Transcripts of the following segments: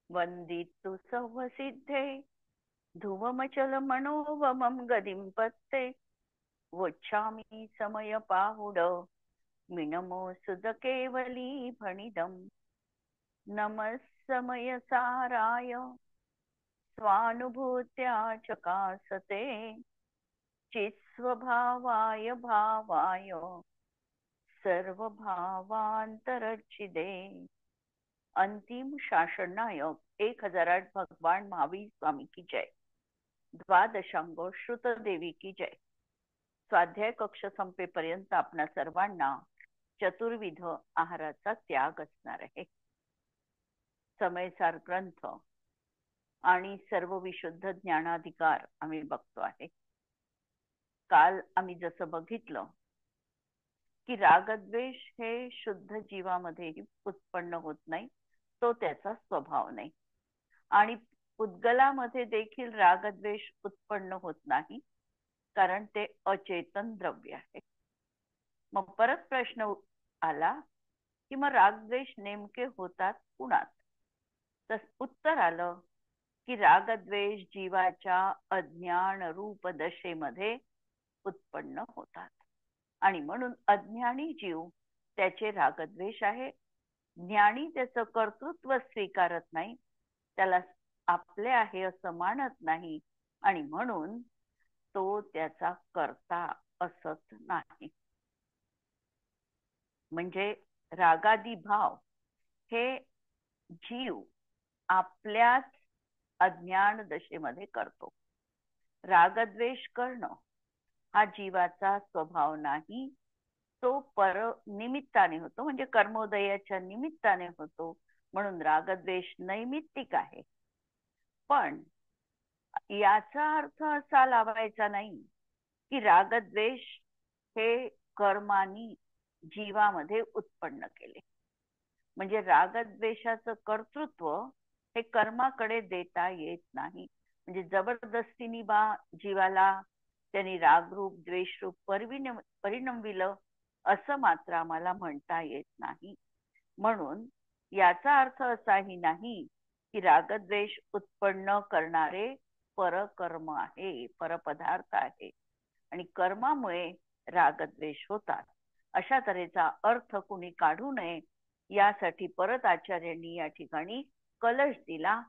वंदितु सौवसिद्धे ध्रुवमचल मनोवमं गदिं पत्ते वोच्छामि समयपाहुड मिनमोऽसुध केवली फणिदम् नमः समयसाराय स्वानुभूत्या चकासते चित्स्वभावाय भावाय सर्वभावांतरच्छिदे। अंतिम शासन नायक 1008 भगवान महावीर स्वामी की जय। द्वादशांग श्रुत देवी की जय। स्वाध्याय कक्ष संपेपर्यंत आपणा सर्वांना चतुर्विध आहाराचा त्याग असणार आहे। समयसार ग्रंथ आणि सर्व विशुद्ध ज्ञानाधिकार आम्ही बघतो आहे। काल आम्ही जसं बघितलं की रागद्वेष हे शुद्ध जीवामध्येही उत्पन्न होत नाही, तो त्याचा स्वभाव नाही। आणि उद्गलामध्ये देखील रागद्वेष उत्पन्न होत नाही, कारण ते अचेतन द्रव्य आहे। मग परत प्रश्न आला की मग रागद्वेष नेमके होतात कुणात? तर उत्तर आलं की रागद्वेष जीवाच्या अज्ञान रूप दशेमध्ये उत्पन्न होतात आणि म्हणून अज्ञानी जीव त्याचे रागद्वेष आहे। ज्ञानी त्याचं कर्तृत्व स्वीकारत नाही, त्याला आपले आहे असं मानत नाही आणि म्हणून तो त्याचा कर्ता असत नाही। म्हणजे रागादी भाव हे जीव आपल्याच अज्ञान दशेमध्ये करतो। रागद्वेष करणं हा जीवाचा स्वभाव नाही, तो पर निमित्ताने होतो, म्हणजे कर्मोदयाच्या निमित्ताने होतो, म्हणून रागद्वेष नैमित्तिक आहे। पण याचा अर्थ असा लावायचा नाही की रागद्वेष हे कर्मानी जीवामध्ये उत्पन्न केले। म्हणजे रागद्वेषाचं कर्तृत्व हे कर्माकडे देता येत नाही। म्हणजे जबरदस्तीने जीवाला त्यांनी रागरूप द्वेषरूप परिणमविलं असं मात्र आम्हाला म्हणता येत नाही। म्हणून याचा अर्थ असाही नाही की रागद्वेष उत्पन्न करणारे परकर्म आहे, परपदार्थ आहे आणि कर्मामुळे रागद्वेष होतात, अशा तऱ्हेचा अर्थ कुणी काढू नये यासाठी परत आचार्यांनी या ठिकाणी कलश दिला,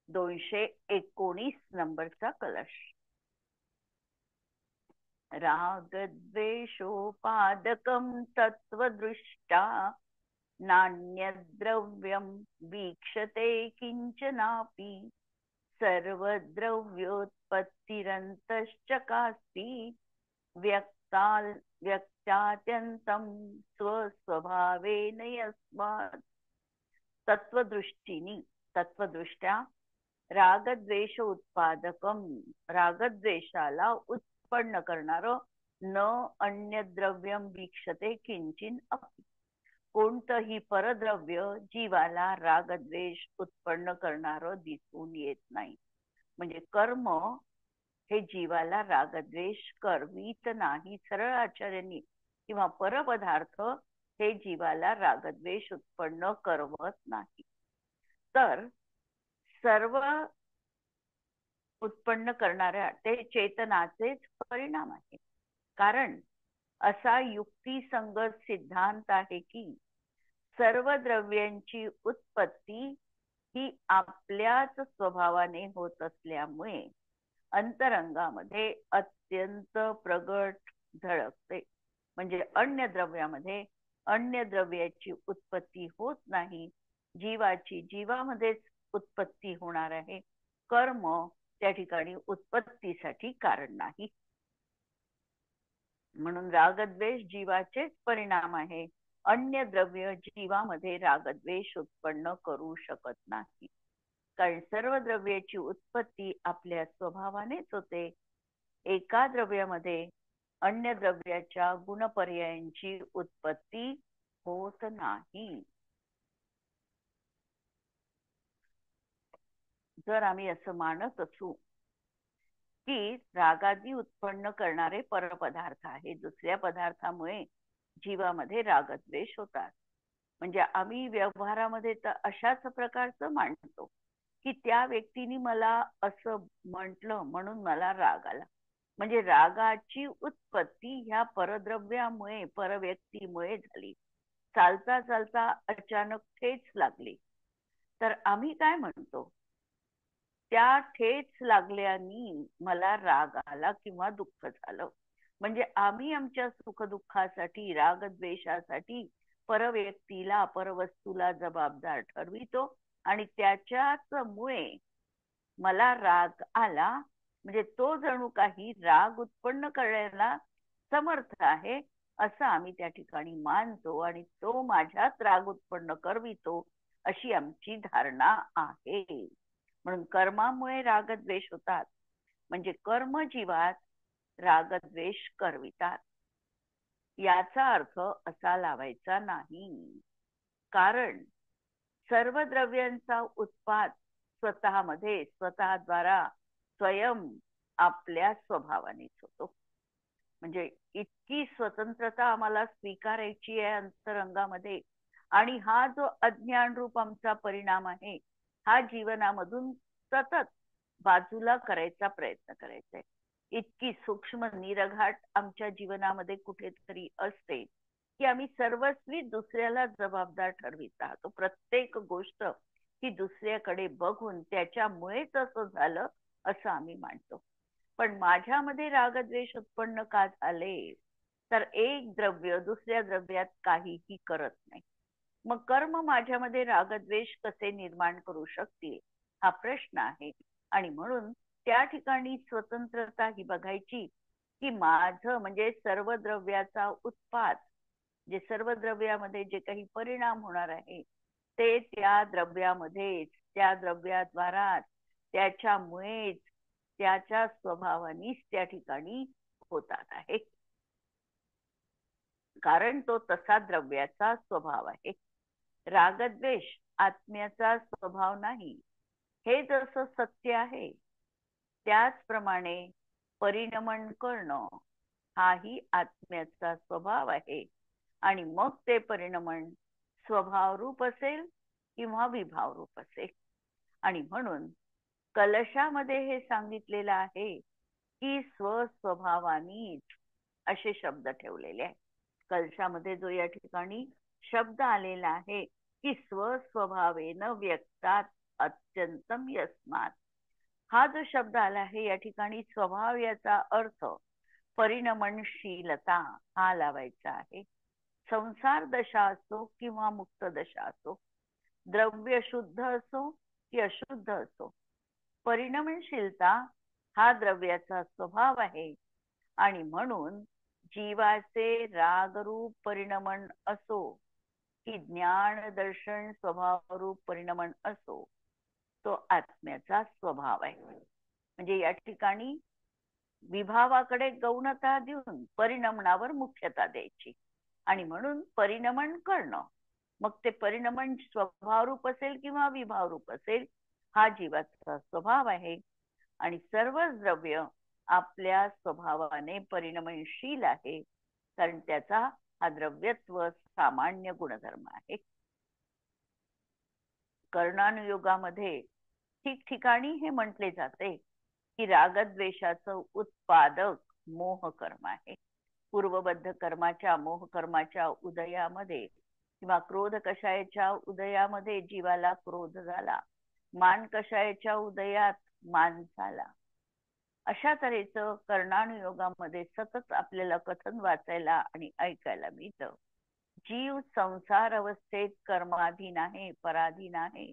219 नंबरचा कलश। रागद्वेषोपादकं तत्वदृष्टा नान्यद्रव्यं वीक्षते किंचनापि सर्वद्रव्योत्पत्तिरन्तश्चकास्ति व्यक्तात्यन्तं स्वस्वभावेन यस्मात्। तत्वदृष्ट्या रागद्वेष उत्पादकम, रागद्वेषाला उत्पन्न करणारं न अन्य द्रव्यम वीक्षते किंचिन अपि, कोणतंही परद्रव्य जीवाला रागद्वेष उत्पन्न करणारं दिसून येत नाही। म्हणजे कर्म हे जीवाला रागद्वेष करवीत नाही, सरळ आचार्यांनी, किंवा परपदार्थ हे जीवाला रागद्वेष उत्पन्न करवत नाही। तर सर्व उत्पन्न करणाऱ्या ते चेतनाचेच परिणाम आहे। कारण असा युक्तिसंगत सिद्धांत आहे की सर्व द्रव्यांची उत्पत्ती ही आपल्याच स्वभावाने होत असल्यामुळे अंतरंगामध्ये अत्यंत प्रगट झळकते। म्हणजे अन्य द्रव्यामध्ये अन्य द्रव्याची उत्पत्ती होत नाही, जीवाची जीवामध्येच उत्पत्ती होणार आहे। कर्म त्या ठिकाणी उत्पत्तीसाठी कारण नाही। म्हणून रागद्वेष जीवाचेच परिणाम आहे, अन्य द्रव्य जीवामध्ये रागद्वेष उत्पन्न करू शकत नाही। कारण सर्व द्रव्याची उत्पत्ती आपल्या स्वभावानेच होते। एका द्रव्यामध्ये अन्य द्रव्याच्या गुणपर्यायांची उत्पत्ती होत नाही। जर आम्ही असं मानत असू की रागादी उत्पन्न करणारे परपदार्थ आहे, दुसऱ्या पदार्थामुळे जीवामध्ये रागद्वेष होतात, म्हणजे आम्ही व्यवहारामध्ये तर अशाच प्रकारचं मांडतो की त्या व्यक्तीने मला असं म्हटलं म्हणून मला राग आला. म्हणजे रागाची उत्पत्ती ह्या परद्रव्यामुळे, परव्यक्तीमुळे झाली. चालता चालता अचानक ठेच लागली. तर आम्ही काय म्हणतो, त्या ठेच लागल्याने मला राग आला किंवा दुःख झालं. म्हणजे आम्ही आमच्या सुखदुःखासाठी, रागद्वेषासाठी परव्यक्तीला, परवस्तूला जबाबदार ठरवितो आणि त्याच्याच मुळे मला राग आला. म्हणजे तो जणू काही राग उत्पन्न करायला समर्थ आहे असं आम्ही त्या ठिकाणी मानतो आणि तो माझ्यात राग उत्पन्न करवितो अशी आमची धारणा आहे. म्हणून कर्मामुळे रागद्वेष होतात. म्हणजे कर्म जीवात रागद्वेष करवितात. याचा अर्थ असा लावायचा नाही. कारण सर्व द्रव्यांचा उत्पाद स्वतःमध्ये, स्वतःद्वारा, स्वयं आपल्या स्वभावानेच होतो. म्हणजे इतकी स्वतंत्रता आम्हाला स्वीकारायची आहे अंतरंगामध्ये. आणि हा जो अज्ञान रूप आमचा परिणाम आहे, हा जीवनामधून सतत बाजूला करायचा प्रयत्न करायचा आहे. इतकी सूक्ष्म निरघाट आमच्या जीवनामध्ये कुठेतरी असते की आम्ही सर्वस्वी दुसऱ्याला जबाबदार ठरवित राहतो. प्रत्येक गोष्ट ही दुसऱ्याकडे बघून त्याच्यामुळेच असं झालं असं आम्ही मानतो. पण माझ्यामध्ये रागद्वेष उत्पन्न का झाले, तर एक द्रव्य दुसऱ्या द्रव्यात काहीही करत नाही. मग कर्म माझ्यामध्ये रागद्वेष कसे निर्माण करू शकतील हा प्रश्न आहे. आणि म्हणून त्या ठिकाणी स्वतंत्रता ही बघायची की माझं म्हणजे सर्व द्रव्याचा उत्पाद, जे सर्व द्रव्यामध्ये जे काही परिणाम होणार आहे ते त्या द्रव्यामध्येच, त्या द्रव्याद्वाराच, त्याच्यामुळेच, त्याच्या स्वभावानेच त्या ठिकाणी होतात आहे. कारण तो तसा द्रव्याचा स्वभाव आहे. रागद्वेष आत्म्याचा स्वभाव नाही. हे जसं सत्य आहे त्याचप्रमाणे परिणमन करणं हाही आत्म्याचा स्वभाव आहे. आणि मग ते परिणमन स्वभाव रूप असेल किंवा विभाव रूप असेल. आणि म्हणून कलशामध्ये हे सांगितलेलं आहे की स्वस्वभावानीच असे शब्द ठेवलेले आहे. कलशामध्ये जो या ठिकाणी शब्द आलेला आहे की स्वस्वभावेन व्यक्तात अत्यंतम यस्मात, हा जो शब्द आला आहे या ठिकाणी स्वभाव याचा अर्थ परिणमनशीलता हा लावायचा आहे. संसार दशा असो किंवा मुक्त दशा असो, द्रव्य शुद्ध असो की अशुद्ध असो, परिणमनशीलता हा द्रव्याचा स्वभाव आहे. आणि म्हणून जीवाचे रागरूप परिणमन असो की ज्ञान दर्शन स्वभावरूप परिणमन असो, तो आत्म्याचा स्वभाव आहे. म्हणजे या ठिकाणी विभावाकडे गौणता देऊन परिणमनावर मुख्यता द्यायची. आणि म्हणून परिणमन करणं, मग ते परिणमन स्वभावरूप असेल किंवा विभावरूप असेल, हा जीवाचा स्वभाव आहे. आणि सर्वच द्रव्य आपल्या स्वभावाने परिणमनशील आहे, कारण त्याचा हा द्रव्यत्व सामान्य गुणधर्म आहे. कर्णानुयोगामध्ये ठिकठिकाणी हे म्हटले जाते की रागद्वेषाचं उत्पादक मोह कर्म आहे. पूर्वबद्ध कर्माच्या, मोह कर्माच्या उदयामध्ये किंवा क्रोध कषायाच्या उदयामध्ये जीवाला क्रोध झाला, मान कषायाच्या उदयात मान झाला. अशा तऱ्हेचं कर्णानुयोगामध्ये सतत आपल्याला कथन वाचायला आणि ऐकायला मिळतं. जीव संसार अवस्थेत कर्माधीन आहे, पराधीन आहे.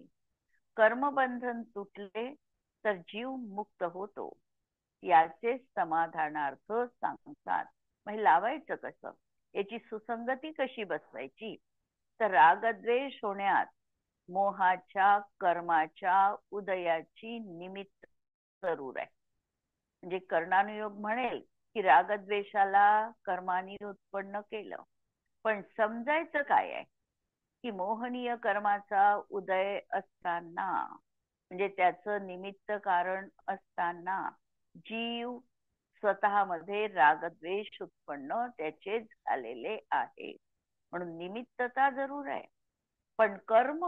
कर्मबंधन तुटले तर जीव मुक्त होतो, याचे समाधानार्थ सांगतात. म्हणजे लावायचं कसं, याची सुसंगती कशी बसवायची, तर रागद्वेष होण्यात मोहाच्या कर्माच्या उदयाची निमित्त जरूर आहे. म्हणजे कर्णानुयोग म्हणेल की रागद्वेषाला कर्माने उत्पन्न केलं, पण समजायचं काय आहे की मोहनीय कर्माचा उदय असताना, म्हणजे त्याचं निमित्त कारण असताना जीव स्वतःमध्ये रागद्वेष उत्पन्न त्याचे झालेले आहे. म्हणून निमित्तता जरूर आहे, पण कर्म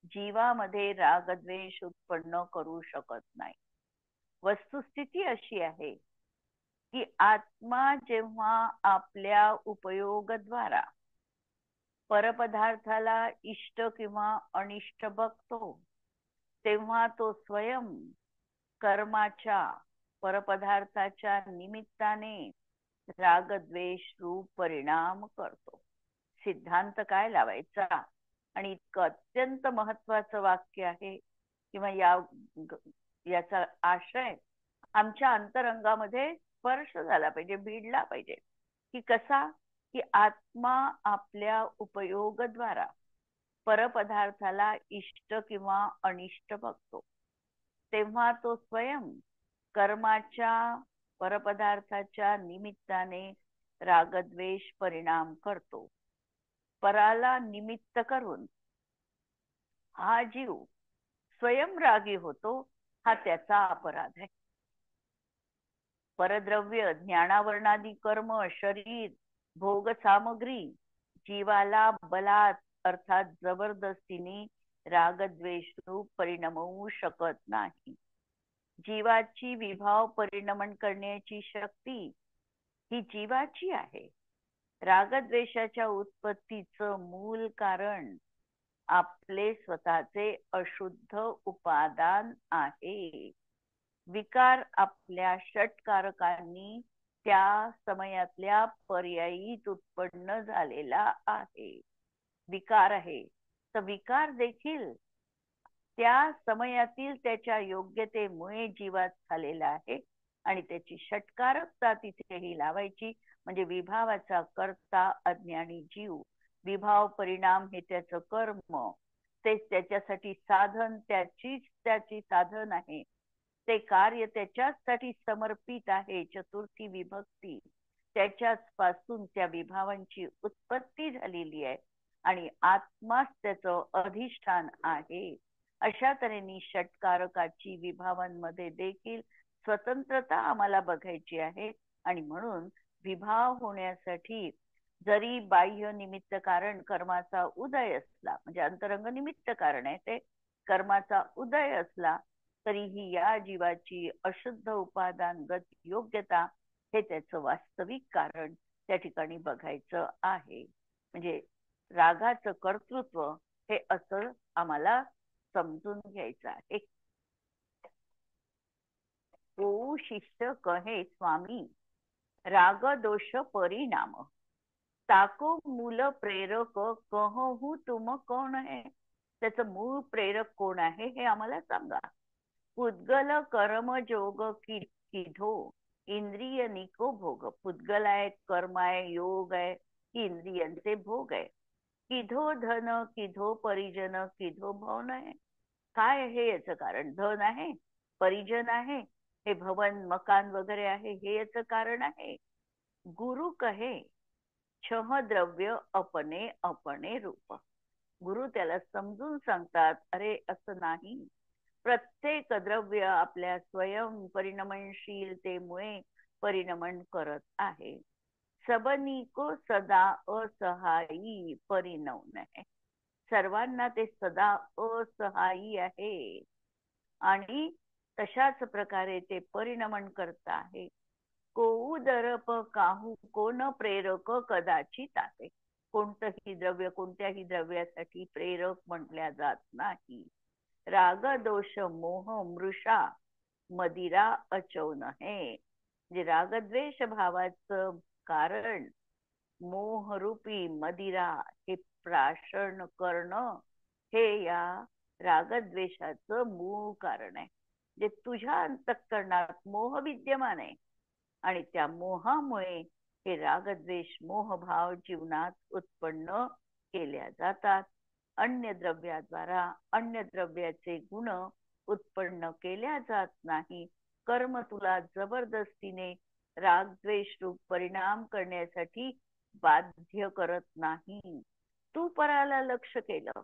जीवामध्ये रागद्वेष उत्पन्न करू शकत नाही. वस्तुस्थिती अशी आहे की आत्मा जेव्हा आपल्या उपयोगाद्वारा परपदार्थाला इष्ट किंवा अनिष्ट बघतो, तेव्हा तो स्वयं कर्माच्या परपदार्थाच्या निमित्ताने रागद्वेष रूप परिणाम करतो. सिद्धांत काय लावायचा? आणि इतकं अत्यंत महत्वाचं वाक्य आहे किंवा याचा आशय आमच्या अंतरंगामध्ये स्पर्श झाला पाहिजे, भिडला पाहिजे. की कसा? की आत्मा आपल्या उपयोगाद्वारा परपदार्थाला इष्ट किंवा अनिष्ट बघतो, तेव्हा तो स्वयं कर्माच्या परपदार्थाच्या निमित्ताने रागद्वेष परिणाम करतो. पराला निमित्त करून हा जीव स्वयं रागी होतो, हा त्याचा अपराध आहे. परद्रव्य, ज्ञानावरणादी कर्म, शरीर, भोग सामग्री जीवाला बलात् अर्थात जबरदस्तीने रागद्वेष रूप परिणमवू शकत नाही. जीवाची विभाव परिणमन करण्याची शक्ती ही जीवाची आहे. रागद्वेषाच्या उत्पत्तीचं मूल कारण आपले स्वतःचे अशुद्ध उपादान आहे. विकार आपल्या षटकारकांनी त्या समयातल्या पर्यायीत उत्पन्न झालेला आहे. विकार आहे तर विकार देखील त्या समयातील त्याच्या योग्यतेमुळे जीवात झालेला आहे आणि त्याची षटकारकता तिथेही लावायची. म्हणजे विभावाचा कर्ता अज्ञानी जीव, विभाव परिणाम हे त्याचं कर्म, तेच त्याच्यासाठी साधन, त्याची साधन आहे, ते कार्य त्याच्यासाठी समर्पित आहे. चतुर्थी विभक्ती, त्याच्याच पासून त्या विभावांची उत्पत्ती झालेली आहे आणि आत्माच त्याचं अधिष्ठान आहे. अशा तऱ्हेने षटकारकाची विभावांमध्ये देखील स्वतंत्रता आम्हाला बघायची आहे. आणि म्हणून विभाव होण्यासाठी जरी बाह्य निमित्त कारण कर्माचा उदय असला, म्हणजे अंतरंग निमित्त कारण आहे ते, कर्माचा उदय असला तरीही या जीवाची अशुद्ध उपादानगत योग्यता हे त्याचं वास्तविक कारण त्या ठिकाणी बघायचं आहे. म्हणजे रागाचं कर्तृत्व हे असं आम्हाला समजून घ्यायचं आहे. ओ शिष्य कहे स्वामी, राग दोष परिणाम, ताको मूल प्रेरक कहू तुम कोण है. त्याचं मूळ प्रेरक कोण आहे हे आम्हाला सांगा. पुद्गल कर्म जोग किधो, इंद्रिय निको भोग. पुद्गल आहे, कर्म आहे, योग आहे, की इंद्रियांचे भोग आहे. किधो धन, किधो परिजन, किधो भवन आहे. काय आहे याचं कारण? धन आहे, परिजन आहे, हे भवन मकान वगैरे आहे, हे याचं कारण आहे. गुरु कहे छह द्रव्य अपने अपने रूप. गुरु त्याला समजून सांगतात, अरे असं नाही, प्रत्येक द्रव्य आपल्या स्वयं परिणमनशीलतेमुळे परिणमन करत आहे. सबनिको सदा असहायी परिणवन आहे. सर्वांना ते सदा असहायी आहे आणि तशाच प्रकारे ते परिणमन करत आहे. कोऊ दरप काहू कोण प्रेरक कदाचित आहे. कोणतंही द्रव्य कोणत्याही द्रव्यासाठी प्रेरक म्हटल्या जात नाही. राग दोष मोह मृषा मदिरा अचौन है. म्हणजे रागद्वेष भावाचं कारण मोहरूपी मदिरा हे प्राशन करणं हे या रागद्वेषाचं मूळ कारण आहे. जे तुझ्या अंतःकरणात मोह विद्यमान आहे आणि त्या मोहामुळे हे रागद्वेष मोहभाव जीवनात उत्पन्न केल्या जातात. अन्य द्रव्याद्वारा अन्य द्रव्याचे गुण उत्पन्न केल्या जात नाही. कर्म तुला जबरदस्तीने रागद्वेष रूप परिणाम करण्यासाठी बाध्य करत नाही. तू पराला लक्ष केलं,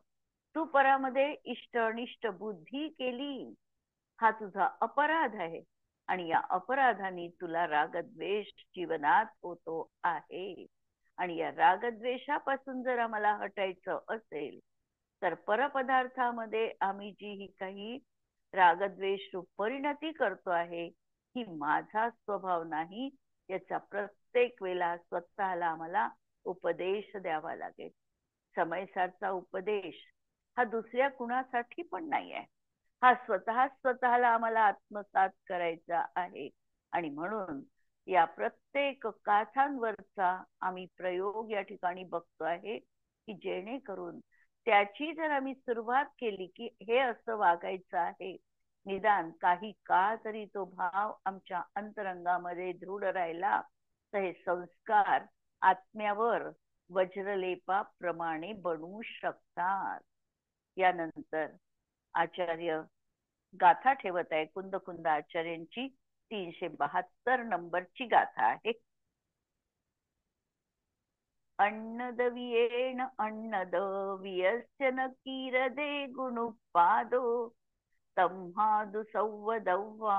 तू परामध्ये इष्ट अनिष्ट बुद्धी केली, हा तुझा अपराध आहे आणि या अपराधाने तुला रागद्वेष जीवनात होतो आहे. आणि या रागद्वेषापासून जर आम्हाला हटायचं असेल तर परपदार्थामध्ये आम्ही जी ही काही रागद्वेष रूप परिणती करतो आहे, ही माझा स्वभाव नाही, याचा प्रत्येक वेळा स्वतःला आम्हाला उपदेश द्यावा लागेल. समयसारचा उपदेश हा दुसऱ्या कुणासाठी पण नाही आहे, हा स्वतःला आम्हाला आत्मसात करायचा आहे. आणि म्हणून या प्रत्येक काठांवरचा आम्ही प्रयोग या ठिकाणी बघतो आहे, की जेणेकरून त्याची जर आम्ही सुरुवात केली की हे असं वागायचं आहे, निदान काही काळ तरी तो भाव आमच्या अंतरंगामध्ये दृढ राहिला, तर हे संस्कार आत्म्यावर वज्रलेपाप्रमाणे बनवू शकतात. यानंतर आचार्य गाथा ठेवत आहे, कुंद आचार्यांची 372 नंबरची गाथा आहे. अन्नदवियेण अन्नद वियस्य न कीरदे गुणुपादो तम्हादु संवदव्वा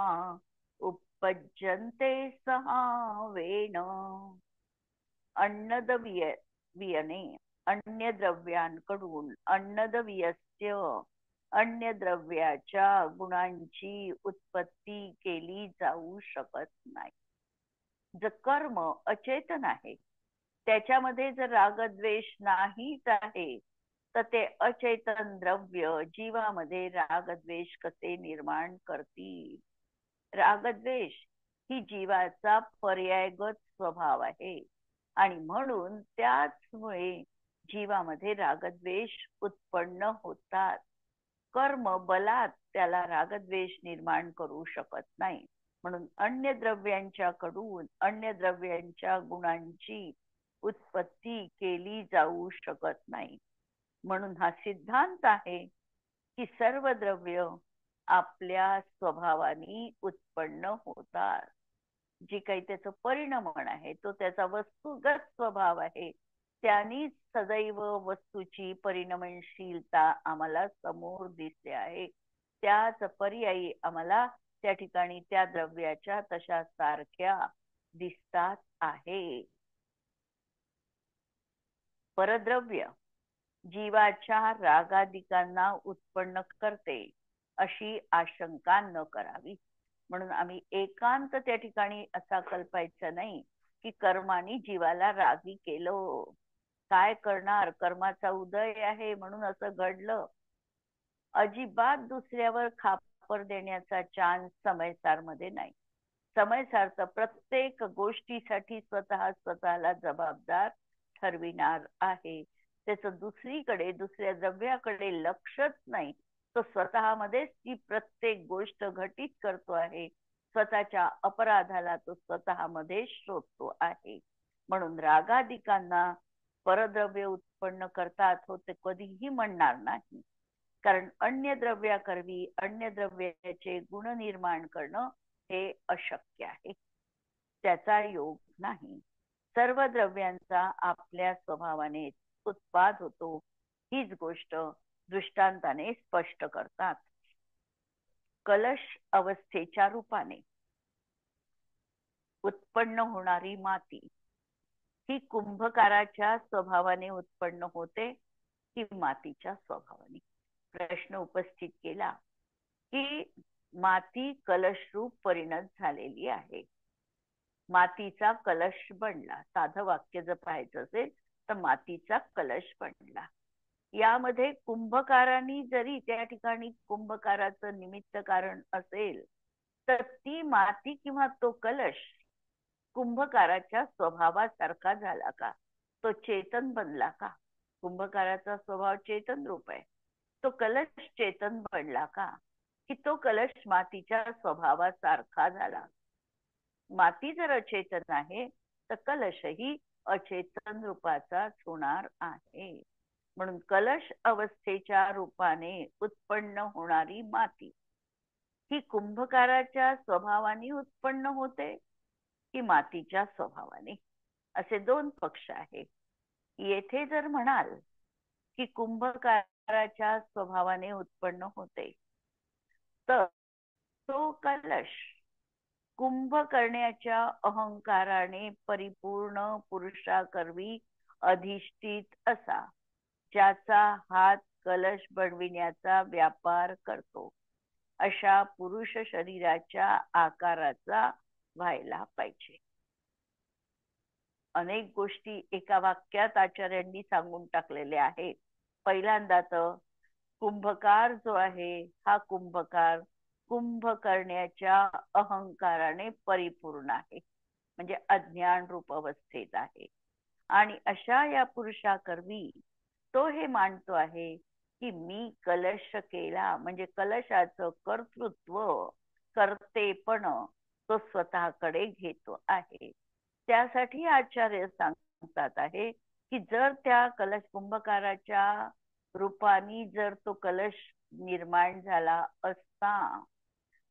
उपज्यन्ते सहावेन. वियने अन्य द्रव्यांकडून अन्नदवियस्य अन्य द्रव्याच्या गुणांची उत्पत्ती केली जाऊ शकत नाही. जर कर्म अचेतन आहे, त्याच्यामध्ये जर रागद्वेष नाहीच आहे, तर ते अचेतन द्रव्य जीवामध्ये रागद्वेष कसे निर्माण करतील? रागद्वेष ही जीवाचा पर्यायगत स्वभाव आहे आणि म्हणून त्याचमुळे जीवामध्ये रागद्वेष उत्पन्न होतात. कर्म बलात् त्याला रागद्वेष निर्माण करू शकत नाही. म्हणून अन्य द्रव्यांच्याकडून अन्य द्रव्यांच्या गुणांची उत्पत्ती केली जाऊ शकत नाही. म्हणून हा सिद्धांत आहे की सर्व द्रव्य आपल्या स्वभावाने उत्पन्न होतात. जी काही त्याचं परिणमन आहे तो त्याचा वस्तुगत स्वभाव आहे, त्यांनीच सदैव वस्तूची परिणमनशीलता आम्हाला समोर दिसते आहे. त्याच पर्यायी आम्हाला त्या ठिकाणी त्या द्रव्याच्या तशा सारख्या दिसतात आहे. परद्रव्य जीवाच्या रागादिकांना उत्पन्न करते अशी आशंका न करावी. म्हणून आम्ही एकांत त्या ठिकाणी असा कल्पायचा नाही की कर्माने जीवाला रागी केलं, काय करणार, कर्माचा उदय आहे म्हणून असं घडलं. अजिबात दुसऱ्यावर खापर देण्याचा चान्स समयसार मध्ये नाही. समयसारचा प्रत्येक गोष्टीसाठी स्वतःला जबाबदार ठरविणार आहे. त्याचं दुसरीकडे दुसऱ्या द्रव्याकडे लक्षच नाही. तो स्वतःमध्येच ती प्रत्येक गोष्ट घटित करतो आहे. स्वतःच्या अपराधाला तो स्वतःमध्ये शोधतो आहे. म्हणून रागादिकांना परद्रव्य उत्पन्न करतात होते कधीही म्हणणार नाही. कारण अन्य द्रव्याकरवी अन्य द्रव्याचे गुण निर्माण करणं हे अशक्य आहे, त्याचा योग नाही. सर्व द्रव्यांचा आपल्या स्वभावाने उत्पाद होतो, हीच गोष्ट दृष्टांताने स्पष्ट करतात. कलश अवस्थेच्या रूपाने उत्पन्न होणारी माती ही कुंभकाराच्या स्वभावाने उत्पन्न होते की मातीच्या स्वभावाने? प्रश्न उपस्थित केला की माती कलश रूप परिणत झालेली आहे, मातीचा कलश बनला. साधं वाक्य जर पाहायचं असेल तर मातीचा कलश बनला. यामध्ये कुंभकारांनी जरी त्या ठिकाणी कुंभकाराचं निमित्त कारण असेल, तर ती माती किंवा तो कलश कुंभकाराच्या स्वभावासारखा झाला का? तो चेतन बनला का? कुंभकाराचा स्वभाव चेतन रूप आहे. तो कलश चेतन बनला का? की तो कलश मातीच्या स्वभावासारखा झाला? माती जर अचेतन आहे तर कलशही अचेतन रूपाचाच होणार आहे. म्हणून कलश अवस्थेच्या रूपाने उत्पन्न होणारी माती ही कुंभकाराच्या स्वभावाने उत्पन्न होते की मातीच्या स्वभावाने? असे दोन पक्ष आहे. येथे जर म्हणाल की कुंभकाराच्या स्वभावाने उत्पन्न होते, तर तो कलश कुंभ करण्याच्या अहंकाराने परिपूर्ण पुरुषाकरवी अधिष्ठित असा, ज्याचा हात कलश बनविण्याचा व्यापार करतो अशा पुरुष शरीराच्या आकाराचा व्हायला पाहिजे. अनेक गोष्टी एका वाक्यात आचार्यांनी सांगून टाकलेल्या आहेत. पहिल्यांदा तर कुंभकार जो आहे हा कुंभकार कुंभ करण्याच्या अहंकाराने परिपूर्ण आहे, म्हणजे अज्ञान रूप अवस्थेत आहे. आणि अशा या पुरुषाकरवी तो हे मानतो आहे की मी कलश केला, म्हणजे कलशाचं कर्तृत्व कर्तेपण तो स्वतःकडे घेतो आहे. त्यासाठी आचार्य सांगतात आहे की जर त्या कलश कुंभकाराच्या रूपाने जर तो कलश निर्माण झाला असता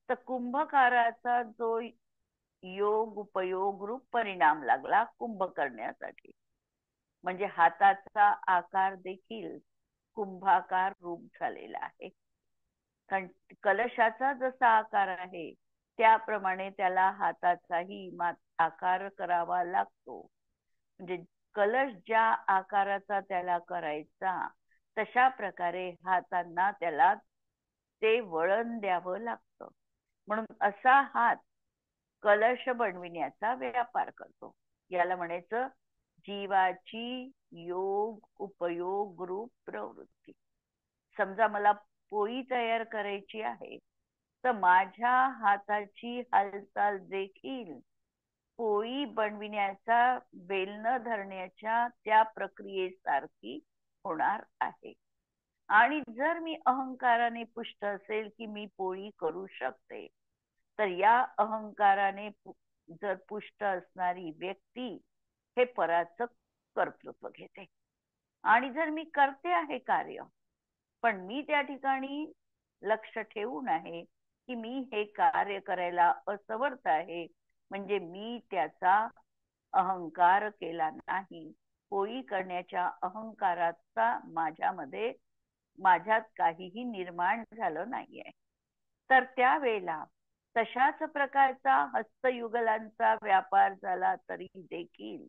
तर कुंभकाराचा जो योग उपयोग रूप परिणाम लागला कुंभ करण्यासाठी, म्हणजे हाताचा आकार देखील कुंभाकार रूप झालेला आहे. कारण कलशाचा जसा आकार आहे त्याप्रमाणे त्याला हाताचाही आकार करावा लागतो. म्हणजे कलश ज्या आकाराचा त्याला करायचा तशा प्रकारे हातांना त्याला ते वळण द्यावं लागतं. म्हणून असा हात कलश बनविण्याचा व्यापार करतो. याला म्हणायचं जीवाची योग उपयोग रूप प्रवृत्ती. समजा मला पोळी तयार करायची आहे तर माझ्या हाताची हालचाल देखील पोळी बनविण्याचा बेलन धरण्याच्या त्या प्रक्रियेसारखी होणार आहे. आणि जर मी अहंकाराने पुष्ट असेल की मी पोळी करू शकते तर या अहंकाराने जर पुष्ट असणारी व्यक्ती हे पराचं कर्तृत्व घेते. आणि जर मी करते आहे कार्य पण मी त्या ठिकाणी लक्ष ठेवून आहे की मी हे कार्य करायला असमर्थ आहे, म्हणजे मी त्याचा अहंकार केला नाही, पोळी करण्याच्या अहंकाराचा माझ्यात काहीही निर्माण झालं नाहीये, तर त्यावेळेला तशाच प्रकारचा हस्तयुगलांचा व्यापार झाला तरी देखील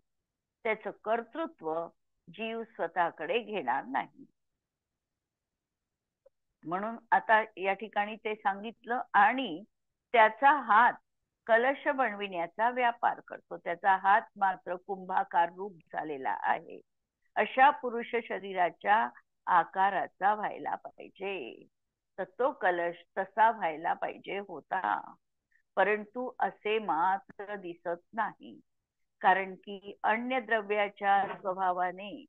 त्याचं कर्तृत्व जीव स्वतःकडे घेणार नाही. म्हणून आता या ठिकाणी ते सांगितलं. आणि त्याचा हात कलश बनविण्याचा व्यापार करतो, त्याचा हात मात्र कुंभाकार रूप झालेला आहे. अशा पुरुष शरीराच्या आकाराचा व्हायला पाहिजे. तर तो कलश तसा व्हायला पाहिजे होता, परंतु असे मात्र दिसत नाही. कारण की अन्य द्रव्याच्या स्वभावाने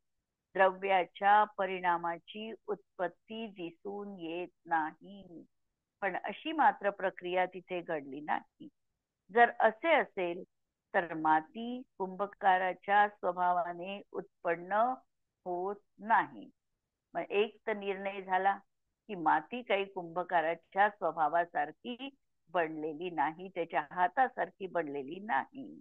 द्रव्याच्या परिणामाची उत्पत्ती दिसून येत नाही, पण अशी मात्र प्रक्रिया तिथे घडली नाही. जर असे असेल तर माती कुंभकाराच्या स्वभावाने उत्पन्न होत नाही. मग एक तर निर्णय झाला की माती काही कुंभकाराच्या स्वभावासारखी बनलेली नाही, त्याच्या हातासारखी बनलेली नाही,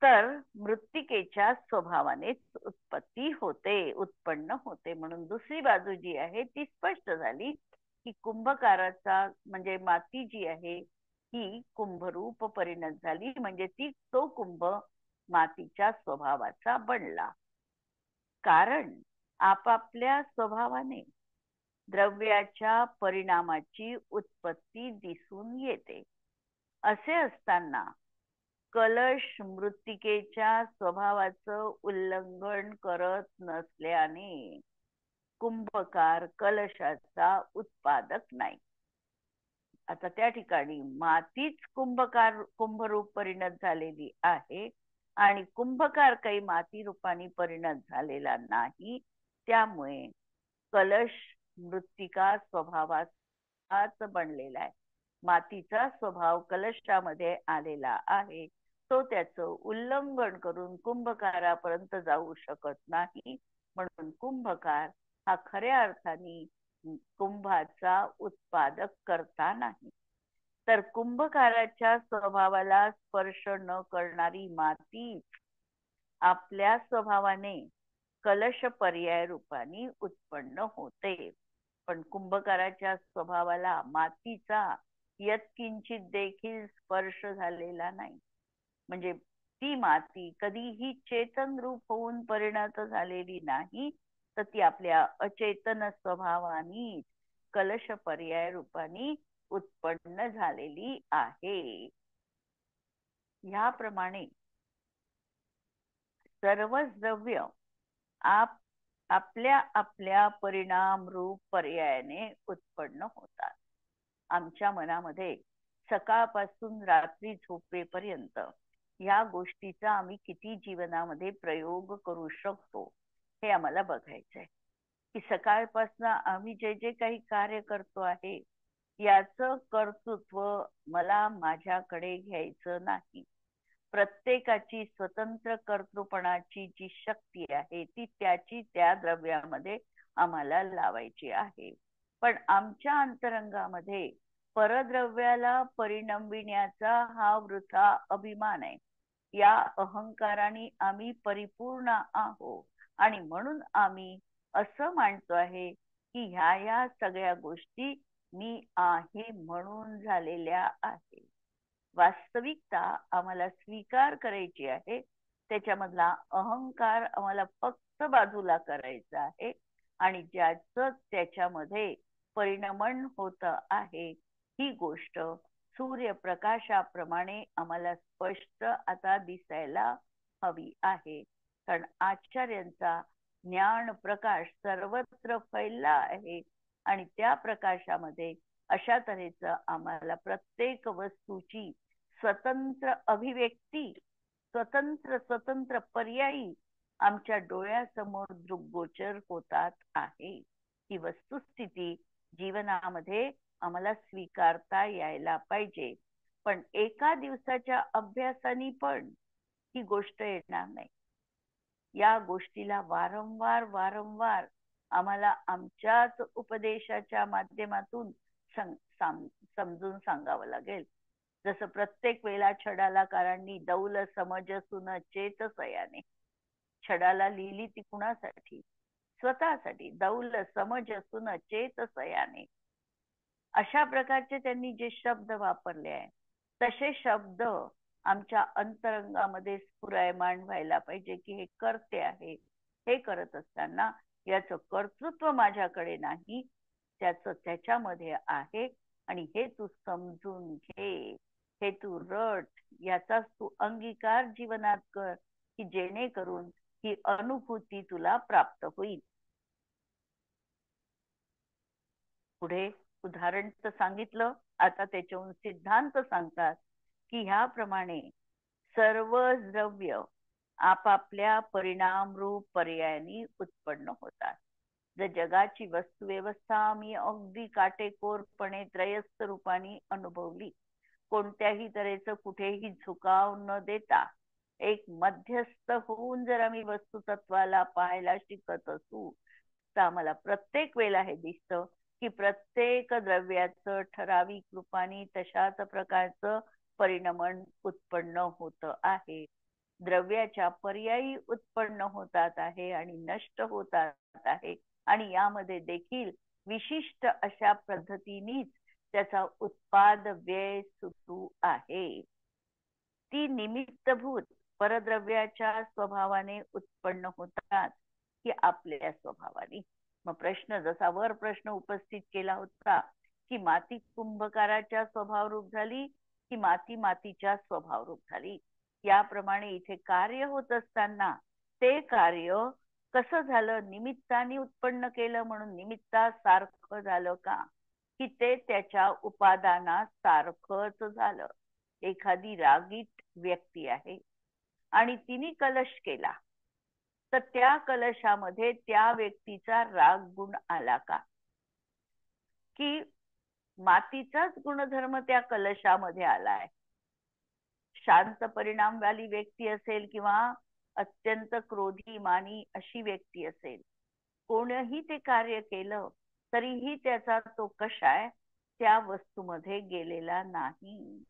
तर मृत्तिकेच्या स्वभावाने उत्पत्ती होते, उत्पन्न होते. म्हणून दुसरी बाजू जी आहे ती स्पष्ट झाली की कुंभकाराचा म्हणजे माती जी आहे ही कुंभरूप परिणत झाली, म्हणजे तो कुंभ मातीच्या स्वभावाचा बनला. कारण आपापल्या स्वभावाने द्रव्याच्या परिणामाची उत्पत्ती दिसून येते. असे असताना कलश मृत्तिकेच्या स्वभावाचं उल्लंघन करत नसल्याने कुंभकार कलशाचा उत्पादक नाही. आता त्या ठिकाणी मातीच कुंभरूप परिणत झालेली आहे आणि कुंभकार काही माती रूपाने परिणत झालेला नाही. त्यामुळे कलश मृत्तिका स्वभावाचाच बनलेला आहे. मातीचा स्वभाव कलशामध्ये आलेला आहे, तो त्याचं उल्लंघन करून कुंभकारापर्यंत जाऊ शकत नाही. म्हणून कुंभकार हा खऱ्या अर्थाने कुंभाचा उत्पादक करता नाही. तर कुंभकाराच्या स्वभावाला स्पर्श न करणारी माती आपल्या स्वभावाने कलश पर्याय रूपाने उत्पन्न होते. पण कुंभकाराच्या स्वभावाला मातीचा यत्किंचित देखील स्पर्श झालेला नाही, म्हणजे ती माती कधीही चेतन रूप होऊन परिणत झालेली नाही, तर ती आपल्या अचेतन स्वभावानी कलश पर्याय रूपाने उत्पन्न झालेली आहे. ह्याप्रमाणे सर्वच द्रव्य आपल्या आपल्या परिणाम रूप पर्यायाने उत्पन्न होतात. आमच्या मनामध्ये सकाळपासून रात्री झोपेपर्यंत या गोष्टीचा आम्ही किती जीवनामध्ये प्रयोग करू शकतो हे आम्हाला बघायचंय. की सकाळपासून आम्ही जे जे काही कार्य करतो आहे याचं कर्तृत्व मला माझ्याकडे घ्यायचं नाही. प्रत्येकाची स्वतंत्र कर्तृपणाची जी शक्ती आहे ती त्याची त्या द्रव्यामध्ये आम्हाला लावायची आहे. पण आमच्या अंतरंगामध्ये परद्रव्याला परिणमिण्याचा हा वृथा अभिमान आहे. या अहंकाराने आम्ही परिपूर्ण आहोत आणि म्हणून आम्ही असं मानतो आहे की ह्या सगळ्या गोष्टी मी आहे म्हणून झालेल्या आहे. वास्तविकता आम्हाला स्वीकार करायची आहे. त्याच्यामधला अहंकार आम्हाला फक्त बाजूला करायचा आहे आणि ज्याचं त्याच्यामध्ये परिणमन होत आहे ही गोष्ट सूर्यप्रकाशाप्रमाणे आम्हाला स्पष्ट आता दिसायला हवी आहे. कारण आचार्यांचा ज्ञान प्रकाश सर्वत्र फैलला आहे आणि त्या प्रकाशामध्ये अशा तऱ्हेचं आम्हाला प्रत्येक वस्तूची स्वतंत्र अभिव्यक्ती स्वतंत्र पर्यायी आमच्या डोळ्यासमोर दृग्गोचर होतात आहे. ही वस्तुस्थिती जीवनामध्ये आम्हाला स्वीकारता यायला पाहिजे. पण एका दिवसाच्या अभ्यासाने पण ही गोष्ट येणार नाही. या गोष्टीला वारंवार आम्हाला आमच्याच उपदेशाच्या माध्यमातून समजून सांगावं लागेल. जसं प्रत्येक वेळेला छडालाकारांनी दौल समजसून चेतसयाने छडाला लिहिली ती कुणासाठी? स्वतःसाठी. दौल समजसून चेतसयाने अशा प्रकारचे त्यांनी जे शब्द वापरले आहे तसे शब्द आमच्या अंतरंगामध्ये स्फुरायमान व्हायला पाहिजे की हे करते आहे. हे करत असताना याचं कर्तृत्व माझ्याकडे नाही, त्याचं त्याच्यामध्ये आहे आणि हे तू समजून घे, हे तू रट, याचाच तू अंगीकार जीवनात कर की जेणेकरून ही अनुभूती तुला प्राप्त होईल. पुढे उदाहरण तर सांगितलं, आता त्याच्याहून सिद्धांत सांगतात की ह्याप्रमाणे सर्व द्रव्य आपापल्या परिणाम रूप पर्यायाने उत्पन्न होतात. जर जगाची वस्तुव्यवस्था आम्ही अगदी काटेकोरपणे त्रयस्थ रूपाने अनुभवली, कोणत्याही तऱ्हेचं कुठेही झुकाव न देता एक मध्यस्थ होऊन जर आम्ही वस्तुतत्वाला पाहायला शिकत असू तर आम्हाला प्रत्येक वेळेला हे दिसतं की प्रत्येक द्रव्याचं ठराविक रूपाने तशाच प्रकारचं परिणमन उत्पन्न होत आहे. द्रव्याच्या पर्यायी उत्पन्न होतात आहे आणि नष्ट होतात आहे आणि यामध्ये देखील विशिष्ट अशा पद्धतीनेच त्याचा उत्पाद व्यय सुरू आहे. ती निमित्तभूत परद्रव्याच्या स्वभावाने उत्पन्न होतात की आपल्या स्वभावाने. मग प्रश्न जसा वर प्रश्न उपस्थित केला होता की माती कुंभकाराच्या स्वभावरूप झाली की माती मातीच्या स्वभावरूप झाली, याप्रमाणे इथे कार्य होत असताना ते कार्य कसं झालं? निमित्ताने उत्पन्न केलं म्हणून निमित्तासारखं झालं का, की ते त्याच्या उपादाना सारखंच झालं? एखादी रागीट व्यक्ती आहे आणि तिने कलश केला तर त्या कलशामध्ये त्या व्यक्तीचा राग गुण आला का, की मातीचाच गुणधर्म त्या कलशामध्ये आलाय? शांत परिणामवाली व्यक्ती असेल किंवा अत्यंत क्रोधी मानी अशी व्यक्ती असेल, कोणीही ते कार्य केलं तरीही त्याचा तो कषाय त्या वस्तूमध्ये गेलेला नाही.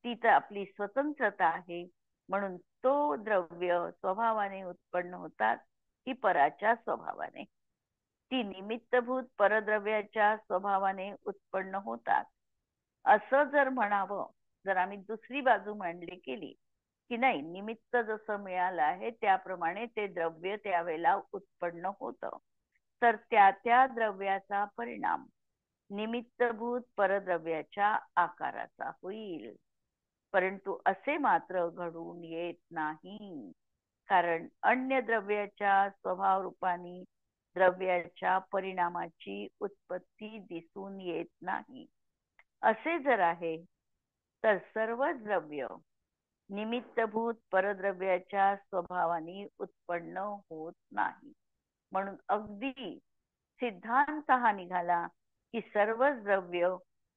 ती तर आपली स्वतंत्रता आहे. म्हणून तो द्रव्य स्वभावाने उत्पन्न होतात की पराच्या स्वभावाने? ती निमित्तभूत परद्रव्याच्या स्वभावाने उत्पन्न होतात. असं जर म्हणावं, जर आम्ही दुसरी बाजू मांडली केली की नाही, निमित्त जसं मिळालं आहे त्याप्रमाणे ते द्रव्य त्यावेळेला उत्पन्न होतं. तर त्या त्या द्रव्याचा परिणाम निमित्तभूत परद्रव्याच्या आकाराचा होईल. परंतु असे मात्र घडून येत नाही, कारण अन्य द्रव्याच्या स्वभाव रूपाने द्रव्याच्या परिणामाची उत्पत्ती दिसून येत नाही. असे जर आहे तर सर्व द्रव्य निमित्तभूत परद्रव्याच्या स्वभावाने उत्पन्न होत नाही. म्हणून अगदी सिद्धांत हा निघाला की सर्व द्रव्य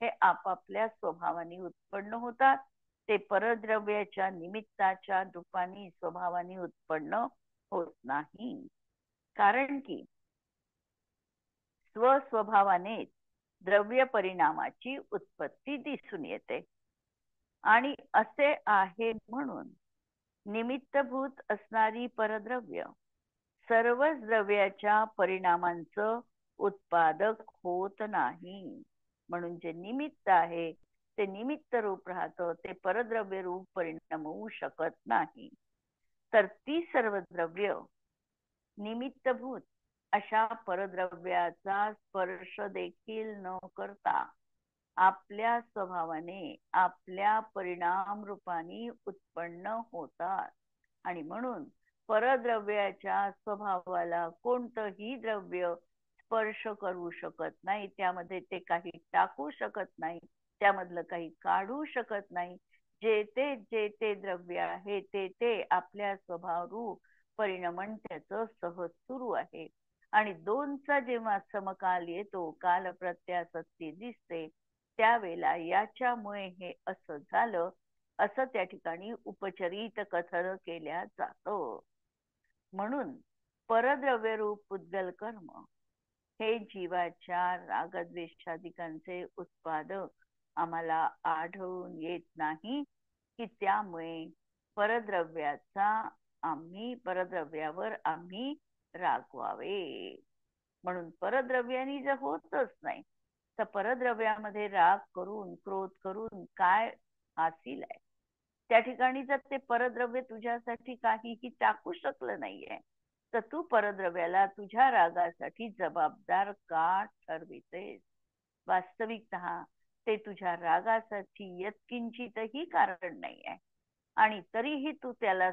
हे आपापल्या स्वभावाने उत्पन्न होतात. ते परद्रव्याच्या निमित्ताच्या रूपाने स्वभावाने उत्पन्न होत नाही. कारण की स्वस्वभावाने द्रव्य परिणामाची उत्पत्ती दिसून येते. आणि असे आहे म्हणून निमित्तभूत असणारी परद्रव्य सर्वच द्रव्याच्या परिणामांचं उत्पादक होत नाही. म्हणून जे निमित्त आहे ते निमित्त रूप राहतं, ते परद्रव्य रूप परिणाम होऊ शकत नाही. तर ती सर्व द्रव्य निमित्तभूत अशा परद्रव्याचा स्पर्श देखील न करता आपल्या स्वभावाने आपल्या परिणाम रूपाने उत्पन्न होतात. आणि म्हणून परद्रव्याच्या स्वभावाला कोणतंही द्रव्य स्पर्श करू शकत नाही. त्यामध्ये ते काही टाकू शकत नाही, त्यामधलं काही काढू शकत नाही. जे ते द्रव्य आहे ते आपल्या स्वभाव रूप परिणमन त्याचं सहज सुरू आहे. आणि दोनचा जेव्हा समकाल येतो, काल प्रत्यासत्ती दिसते, त्यावेळेला याच्यामुळे हे असं झालं असं त्या ठिकाणी उपचरित कथन केल्या जातं. म्हणून परद्रव्य रूप पुद्गल कर्म हे जीवाच्या रागद्वेषादिकांचे उत्पादक आम्हाला आढळून येत नाही, की त्यामुळे परद्रव्यावर आम्ही रागवावे. म्हणून परद्रव्यानी जर होतच नाही तर परद्रव्यामध्ये राग करून क्रोध करून काय हासिल आहे? त्या ठिकाणी जर ते परद्रव्य तुझ्यासाठी काहीही टाकू शकलं नाहीये तर तू परद्रव्याला तुझ्या रागासाठी जबाबदार का ठरवितेस? वास्तविकतः ते तुझ्या रागासाठी यत्किंचितही कारण नाही आहे. आणि तरीही तू त्याला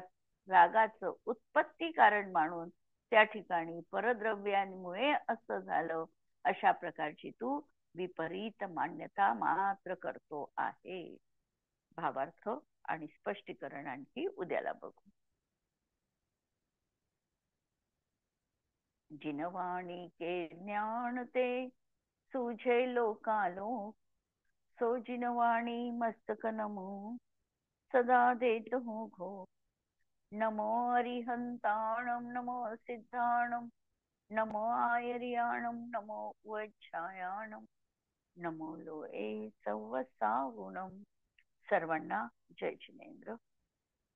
रागाचं उत्पत्ती कारण मानून त्या ठिकाणी परद्रव्यांमुळे असं झालं अशा प्रकारची तू विपरीत मान्यता मात्र करतो आहे. भावार्थ आणि स्पष्टीकरण आणखी उद्याला बघू. जिनवाणी के ज्ञान ते सूझे लोकालोक, सो जिनवाणी मस्तक नमो सदा देत हूँ घो. नमो अरिहंताणम नमो सिद्धाणम नमो आयर्याणम नमो वच्छायाणम नमो लोए सवसागुणम. सर्वांना जय जिनेंद्र.